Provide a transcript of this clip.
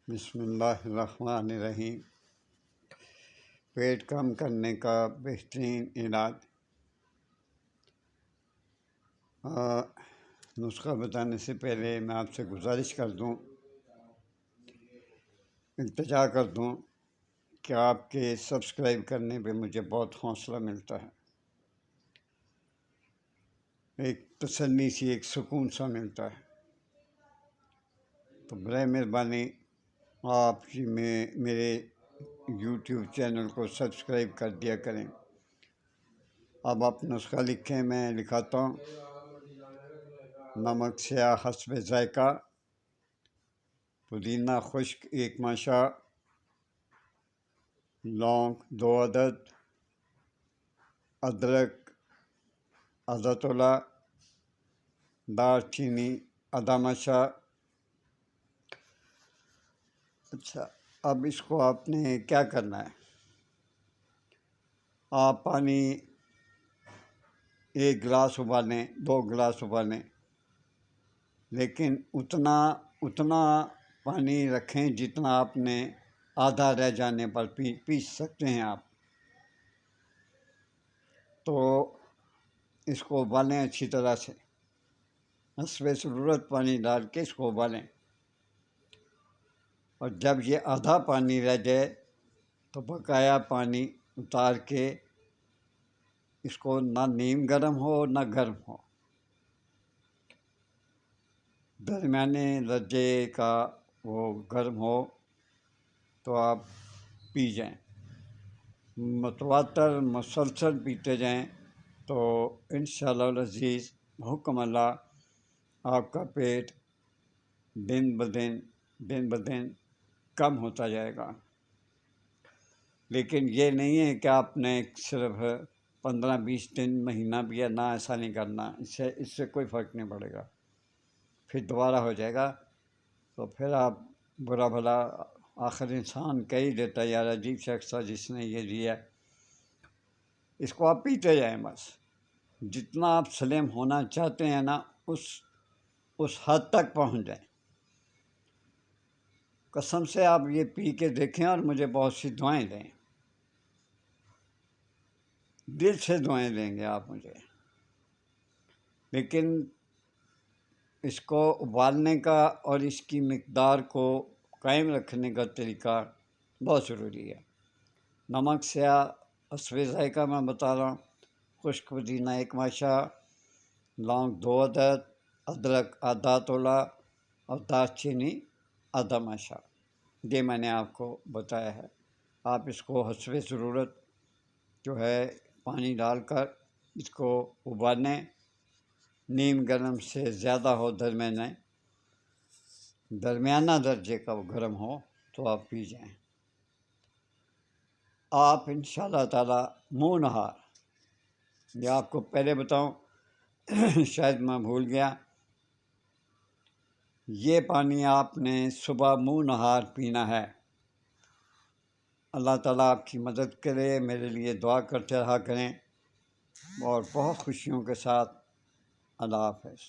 بسم اللہ الرحمن الرحیم۔ پیٹ کم کرنے کا بہترین علاج۔ نسخہ بتانے سے پہلے میں آپ سے گزارش کر دوں، التجا کر دوں کہ آپ کے سبسکرائب کرنے پہ مجھے بہت حوصلہ ملتا ہے، ایک تسلی سی، ایک سکون سا ملتا ہے۔ تو برائے مہربانی آپ جی میرے یوٹیوب چینل کو سبسکرائب کر دیا کریں۔ اب آپ نسخہ لکھیں، میں لکھاتا ہوں۔ نمک سیاہ حسب ذائقہ، پودینہ خشک 1 ماشا، لونگ 2 عدد، ادرک آدھا تولہ، دار چینی آدھا ماشا۔ اچھا، اب اس کو آپ نے کیا کرنا ہے؟ آپ پانی 1 گلاس ابالیں، 2 گلاس ابالیں، لیکن اتنا پانی رکھیں جتنا آپ نے آدھا رہ جانے پر پی سکتے ہیں آپ۔ تو اس کو ابالیں اچھی طرح سے، حسب ضرورت پانی ڈال کے اس کو ابالیں، اور جب یہ آدھا پانی رہ جائے تو بقایا پانی اتار کے اس کو نہ نیم گرم ہو نہ گرم ہو، درمیانے درجے کا وہ گرم ہو تو آپ پی جائیں۔ متواتر مسلسل پیتے جائیں تو انشاءاللہ العزیز بحکم اللہ آپ کا پیٹ دن بدن کم ہوتا جائے گا۔ لیکن یہ نہیں ہے کہ آپ نے صرف 15-20 دن مہینہ پیا، نہ ایسا نہیں کرنا، اس سے کوئی فرق نہیں پڑے گا، پھر دوبارہ ہو جائے گا تو پھر آپ برا بھلا آخر انسان کہہ ہی دیتا ہے یار عجیب شخص تھا جس نے یہ دیا۔ اس کو آپ پیتے جائیں، بس جتنا آپ سلیم ہونا چاہتے ہیں نا اس حد تک پہنچ جائیں۔ قسم سے آپ یہ پی کے دیکھیں اور مجھے بہت سی دعائیں دیں، دل سے دعائیں دیں گے آپ مجھے۔ لیکن اس کو ابالنے کا اور اس کی مقدار کو قائم رکھنے کا طریقہ بہت ضروری ہے۔ نمک سیاہ حسب ذائقہ میں بتا رہا ہوں، خشک پودینہ 1 ماشا، لونگ 2 عدد، ادرک آدھا تولہ اور دار چینی آدھا ماشا، یہ میں نے آپ کو بتایا ہے۔ آپ اس کو حسب ضرورت جو ہے پانی ڈال کر اس کو ابالیں، نیم گرم سے زیادہ ہو، درمیانہ درجے کا وہ گرم ہو تو آپ پی جائیں۔ آپ انشاءاللہ تعالی منہ نہار، یہ آپ کو پہلے بتاؤں شاید میں بھول گیا، یہ پانی آپ نے صبح منہ نہار پینا ہے۔ اللہ تعالیٰ آپ کی مدد کرے، میرے لیے دعا کرتے رہا کریں، اور بہت خوشیوں کے ساتھ اللہ حافظ۔